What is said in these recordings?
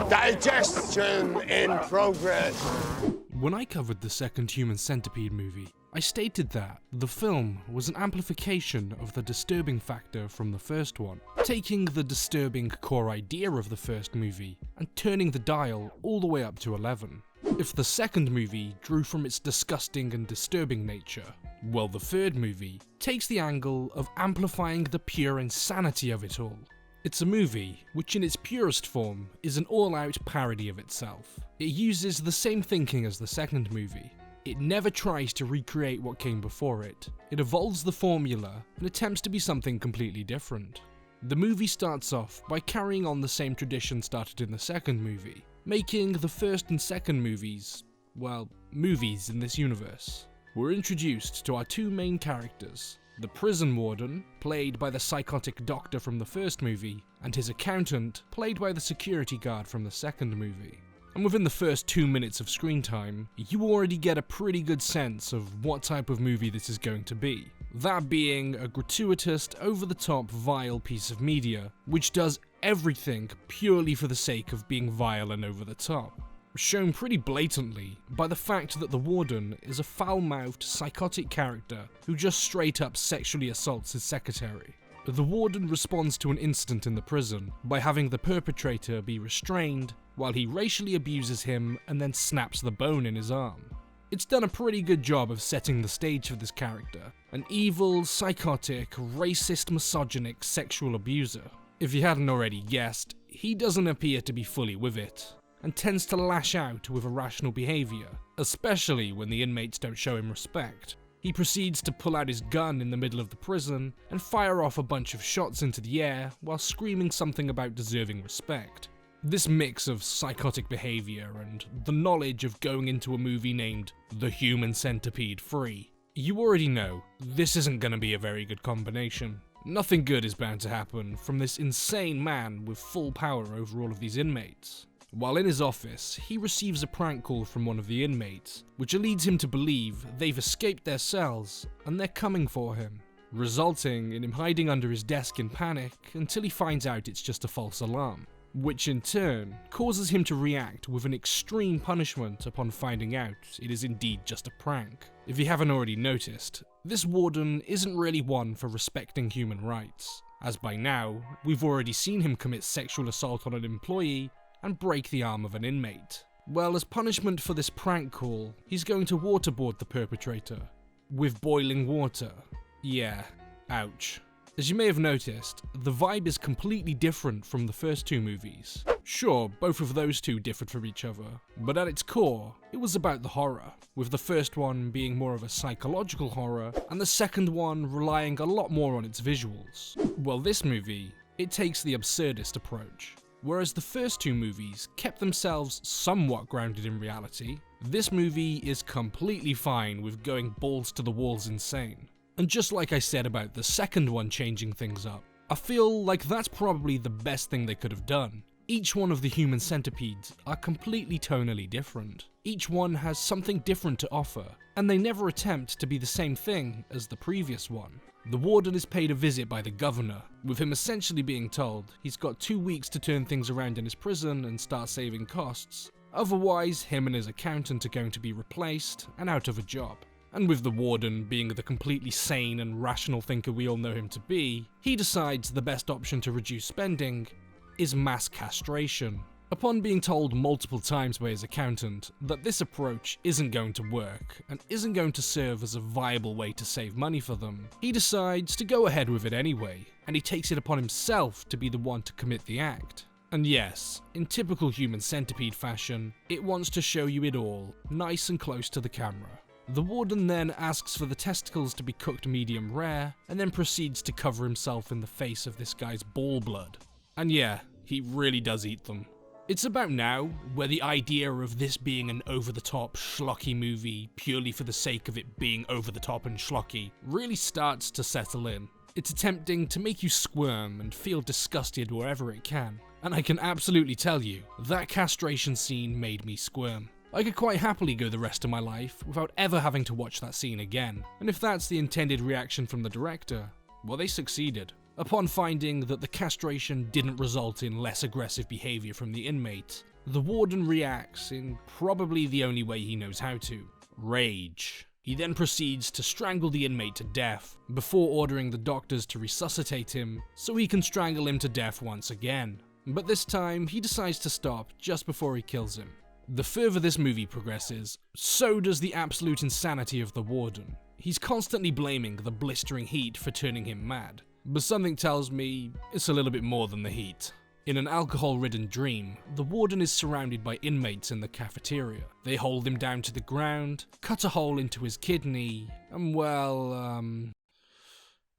Digestion in progress. When I covered the second Human Centipede movie, I stated that the film was an amplification of the disturbing factor from the first one, taking the disturbing core idea of the first movie and turning the dial all the way up to 11. If the second movie drew from its disgusting and disturbing nature, well, the third movie takes the angle of amplifying the pure insanity of it all. It's a movie which in its purest form is an all-out parody of itself. It uses the same thinking as the second movie. It never tries to recreate what came before it. It evolves the formula and attempts to be something completely different. The movie starts off by carrying on the same tradition started in the second movie, making the first and second movies, well, movies in this universe. We're introduced to our two main characters, the prison warden, played by the psychotic doctor from the first movie, and his accountant, played by the security guard from the second movie. And within the first 2 minutes of screen time, you already get a pretty good sense of what type of movie this is going to be. That being a gratuitous, over-the-top, vile piece of media, which does everything purely for the sake of being vile and over-the-top. Shown pretty blatantly by the fact that the warden is a foul-mouthed, psychotic character who just straight up sexually assaults his secretary. The warden responds to an incident in the prison by having the perpetrator be restrained while he racially abuses him and then snaps the bone in his arm. It's done a pretty good job of setting the stage for this character, an evil, psychotic, racist, misogynic sexual abuser. If you hadn't already guessed, he doesn't appear to be fully with it, and tends to lash out with irrational behaviour, especially when the inmates don't show him respect. He proceeds to pull out his gun in the middle of the prison and fire off a bunch of shots into the air while screaming something about deserving respect. This mix of psychotic behaviour and the knowledge of going into a movie named The Human Centipede 3, you already know this isn't going to be a very good combination. Nothing good is bound to happen from this insane man with full power over all of these inmates. While in his office, he receives a prank call from one of the inmates, which leads him to believe they've escaped their cells and they're coming for him, resulting in him hiding under his desk in panic until he finds out it's just a false alarm, which in turn causes him to react with an extreme punishment upon finding out it is indeed just a prank. If you haven't already noticed, this warden isn't really one for respecting human rights, as by now, we've already seen him commit sexual assault on an employee and break the arm of an inmate. Well, as punishment for this prank call, he's going to waterboard the perpetrator with boiling water. Yeah, ouch. As you may have noticed, the vibe is completely different from the first two movies. Sure, both of those two differed from each other, but at its core, it was about the horror, with the first one being more of a psychological horror, and the second one relying a lot more on its visuals. Well, this movie, it takes the absurdist approach. Whereas the first two movies kept themselves somewhat grounded in reality, this movie is completely fine with going balls to the walls insane. And just like I said about the second one changing things up, I feel like that's probably the best thing they could have done. Each one of the Human Centipedes are completely tonally different. Each one has something different to offer, and they never attempt to be the same thing as the previous one. The warden is paid a visit by the governor, with him essentially being told he's got 2 weeks to turn things around in his prison and start saving costs. Otherwise, him and his accountant are going to be replaced and out of a job. And with the warden being the completely sane and rational thinker we all know him to be, he decides the best option to reduce spending is mass castration. Upon being told multiple times by his accountant that this approach isn't going to work and isn't going to serve as a viable way to save money for them, he decides to go ahead with it anyway, and he takes it upon himself to be the one to commit the act. And yes, in typical Human Centipede fashion, it wants to show you it all, nice and close to the camera. The warden then asks for the testicles to be cooked medium rare, and then proceeds to cover himself in the face of this guy's ball blood. And yeah, he really does eat them. It's about now where the idea of this being an over-the-top, schlocky movie purely for the sake of it being over-the-top and schlocky really starts to settle in. It's attempting to make you squirm and feel disgusted wherever it can, and I can absolutely tell you, that castration scene made me squirm. I could quite happily go the rest of my life without ever having to watch that scene again, and if that's the intended reaction from the director, well, they succeeded. Upon finding that the castration didn't result in less aggressive behaviour from the inmate, the warden reacts in probably the only way he knows how to: rage. He then proceeds to strangle the inmate to death, before ordering the doctors to resuscitate him so he can strangle him to death once again. But this time, he decides to stop just before he kills him. The further this movie progresses, so does the absolute insanity of the warden. He's constantly blaming the blistering heat for turning him mad, but something tells me it's a little bit more than the heat. In an alcohol-ridden dream, the warden is surrounded by inmates in the cafeteria. They hold him down to the ground, cut a hole into his kidney, and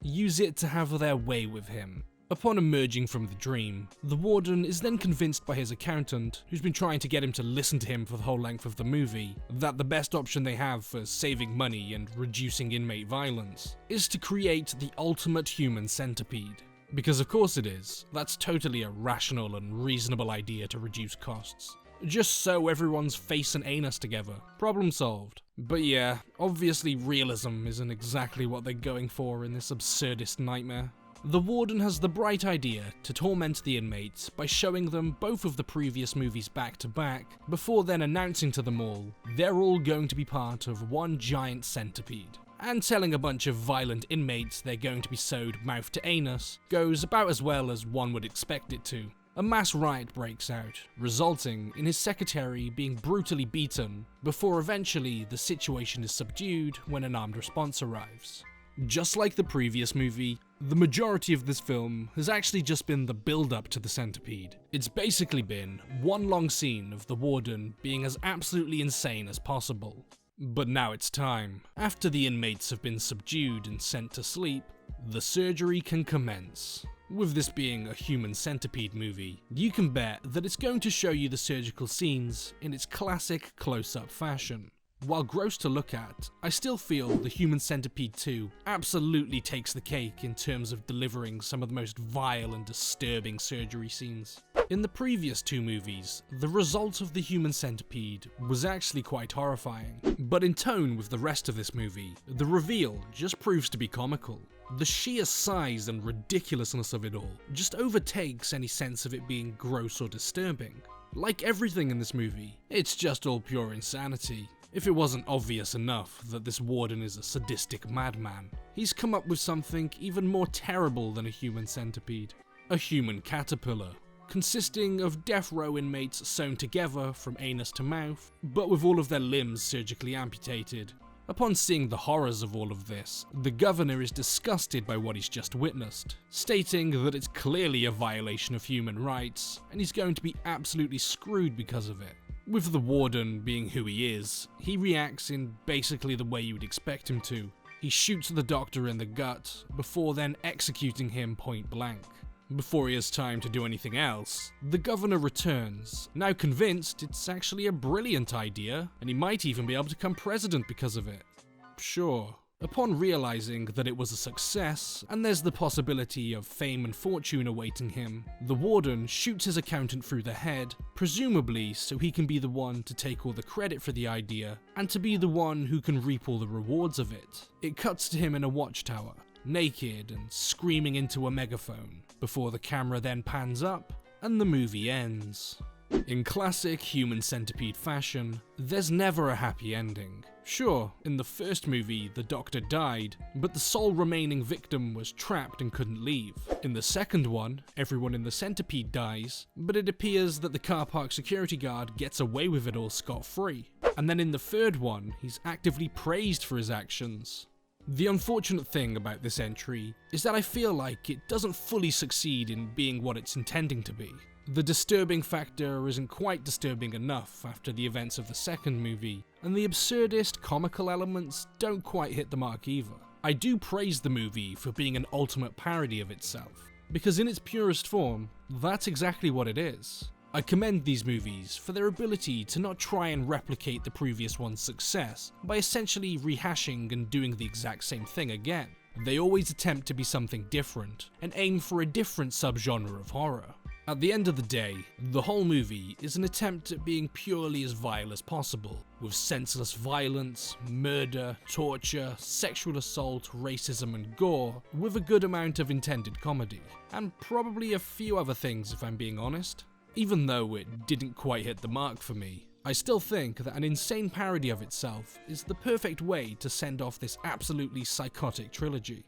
use it to have their way with him. Upon emerging from the dream, the warden is then convinced by his accountant, who's been trying to get him to listen to him for the whole length of the movie, that the best option they have for saving money and reducing inmate violence is to create the ultimate human centipede. Because of course it is. That's totally a rational and reasonable idea to reduce costs. Just sew everyone's face and anus together. Problem solved. But yeah, obviously realism isn't exactly what they're going for in this absurdist nightmare. The warden has the bright idea to torment the inmates by showing them both of the previous movies back to back, before then announcing to them all they're all going to be part of one giant centipede. And telling a bunch of violent inmates they're going to be sewed mouth to anus goes about as well as one would expect it to. A mass riot breaks out, resulting in his secretary being brutally beaten, before eventually the situation is subdued when an armed response arrives. Just like the previous movie, the majority of this film has actually just been the build-up to the centipede. It's basically been one long scene of the warden being as absolutely insane as possible. But now it's time. After the inmates have been subdued and sent to sleep, the surgery can commence. With this being a Human Centipede movie, you can bet that it's going to show you the surgical scenes in its classic close-up fashion. While gross to look at, I still feel the Human Centipede 2 absolutely takes the cake in terms of delivering some of the most vile and disturbing surgery scenes. In the previous two movies, the result of the Human Centipede was actually quite horrifying, but in tone with the rest of this movie, the reveal just proves to be comical. The sheer size and ridiculousness of it all just overtakes any sense of it being gross or disturbing. Like everything in this movie, it's just all pure insanity. If it wasn't obvious enough that this warden is a sadistic madman, he's come up with something even more terrible than a human centipede. A human caterpillar, consisting of death row inmates sewn together from anus to mouth, but with all of their limbs surgically amputated. Upon seeing the horrors of all of this, the governor is disgusted by what he's just witnessed, stating that it's clearly a violation of human rights, and he's going to be absolutely screwed because of it. With the warden being who he is, he reacts in basically the way you would expect him to. He shoots the doctor in the gut, before then executing him point blank. Before he has time to do anything else, the governor returns, now convinced it's actually a brilliant idea, and he might even be able to become president because of it. Sure. Upon realizing that it was a success, and there's the possibility of fame and fortune awaiting him, the warden shoots his accountant through the head, presumably so he can be the one to take all the credit for the idea, and to be the one who can reap all the rewards of it. It cuts to him in a watchtower, naked and screaming into a megaphone, before the camera then pans up, and the movie ends. In classic Human Centipede fashion, there's never a happy ending. Sure, in the first movie, the doctor died, but the sole remaining victim was trapped and couldn't leave. In the second one, everyone in the centipede dies, but it appears that the car park security guard gets away with it all scot-free. And then in the third one, he's actively praised for his actions. The unfortunate thing about this entry is that I feel like it doesn't fully succeed in being what it's intending to be. The disturbing factor isn't quite disturbing enough after the events of the second movie, and the absurdist comical elements don't quite hit the mark either. I do praise the movie for being an ultimate parody of itself, because in its purest form, that's exactly what it is. I commend these movies for their ability to not try and replicate the previous one's success by essentially rehashing and doing the exact same thing again. They always attempt to be something different, and aim for a different subgenre of horror. At the end of the day, the whole movie is an attempt at being purely as vile as possible, with senseless violence, murder, torture, sexual assault, racism and gore, with a good amount of intended comedy, and probably a few other things if I'm being honest. Even though it didn't quite hit the mark for me, I still think that an insane parody of itself is the perfect way to send off this absolutely psychotic trilogy.